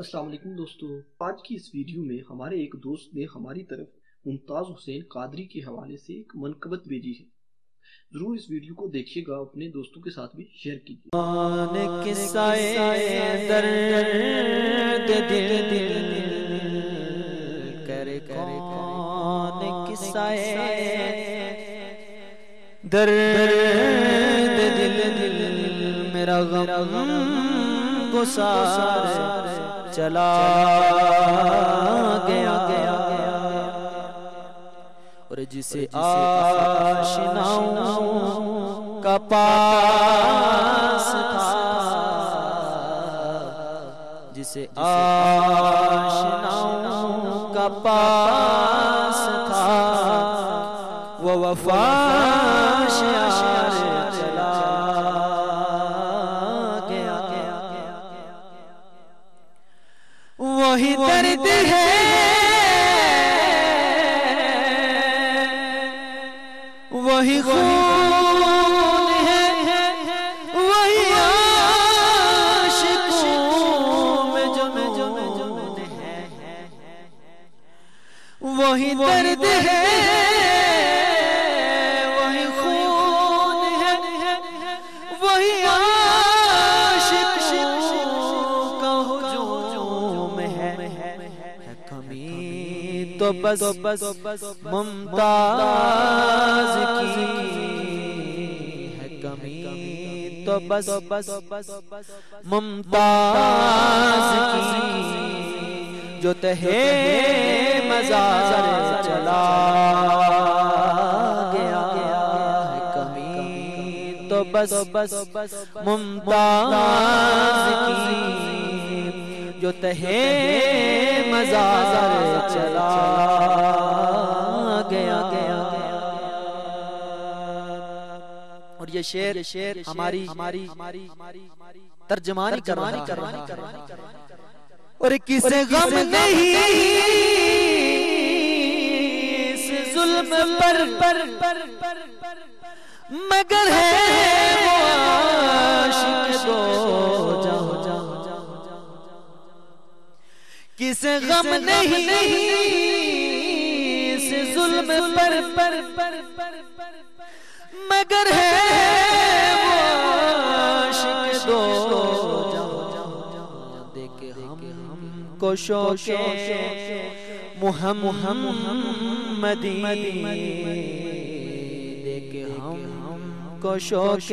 السلام علیکم دوستو، آج کی اس ویڈیو میں ہمارے ایک دوست نے ہماری طرف ممتاز حسین قادری کے حوالے سے ایک منقبت بھیجی ہے۔ ضرور اس ویڈیو کو دیکھیے گا، اپنے دوستوں کے ساتھ بھی شیئر کیجیے۔ میرا غم گسار چلا گیا اور جسے آشناؤں کا پاس تھا، جسے آشناؤں کا پاس تھا، وہ وفا شیار چلا گیا۔ وہی درد ہے وہی خون ہے، وہی عاشقوں میں جون ہے، وہی درد ہے وہی خون ہے، وہی عاشقوں کا ہجوم ہے۔ کمی تو بس ممتاز کی ہے، کمی تو بس ممتاز کی، جو تہے مزار چلا گیا ہے۔ کمی تو بس ممتاز کی، جو تہے مزار چلا گیا۔ اور یہ شعر ہماری ترجمانی کر رہا ہے۔ اور کسے غم نہیں اس ظلم پر مگر ہے وہ عاشق دو جہاں۔ کسے غم نہیں اس ظلم پر مگر ہے وہ عاشق دو جہاں۔ دیکھے ہم کو شوق محمدی، دیکھے ہم کو شوق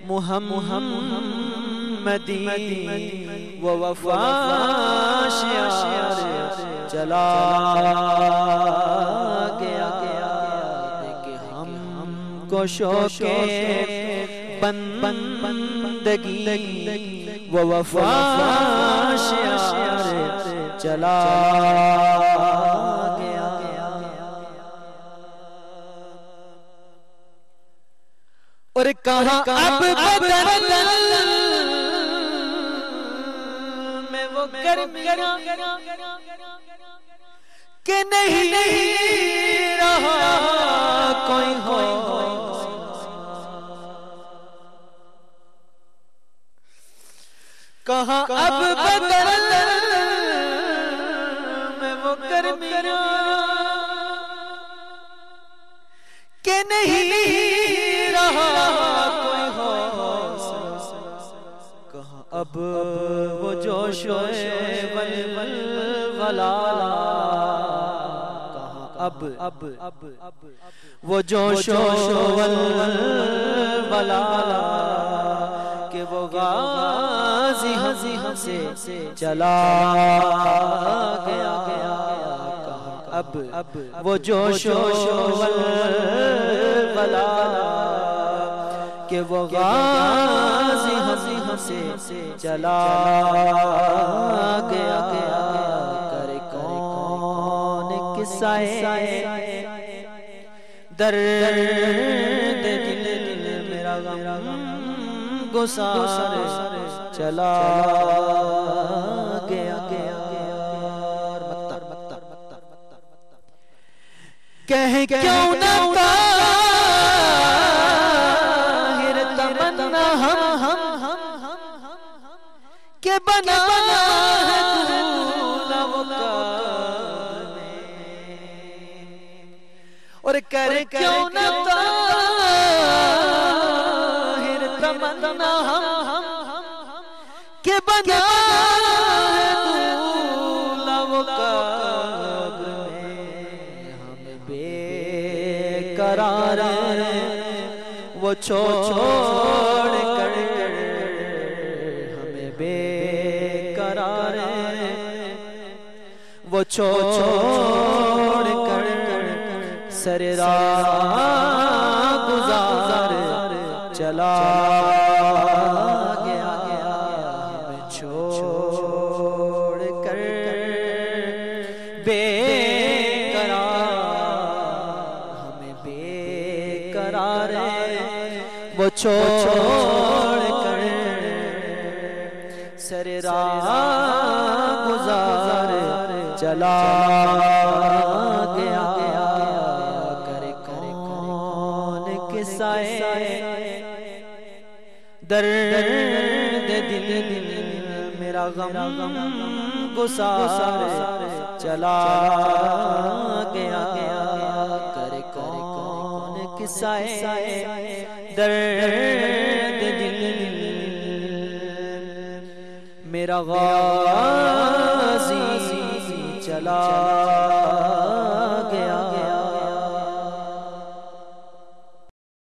محمدی، وہ وفا شیار چلا گیا۔ دیکھے ہم کو شوق بندگی، وہ وفا شیار چلا گیا۔ اور کہاں اب بدل میں وہ گرمیاں کہ نہیں رہا کوئی ہو، کہاں اب بدل میں وہ گرمیاں کہ نہیں رہا کوئی ہو، کہاں اب وہ جوش ولولہ، کہاں اب وہ جوش ولولہ کہ وہ غازی ہم سے چلا گیا۔ کہاں اب وہ جوش ولولہ کہ وہ غازی ہم سے چلا گیا۔ کرے کون قصہ درد دل میرا غم گسار چلا گیا۔ کہہ کیوں نہ طاہر تمنا ہم کہ کہ بنا ہے دولہا وہ قبر میں، اور کرے کیوں نہ طاہر تمنا ہم کہ بنا ہے دولہا وہ قبر میں، ہم بے قرار وہ چھوڑ کر، ہمیں بے قرار وہ چھوڑ کر، سر راہ گزار چلا گیا، ہمیں چھوڑ کر بے قرار، ہمیں بے قرار وہ چھوڑ کر، سر راہ گزار چلا گیا، کرے کون قصائے درد دل میرا غم گسار چلا گیا، کرے کون قصائے درد دل میرا غازی چلا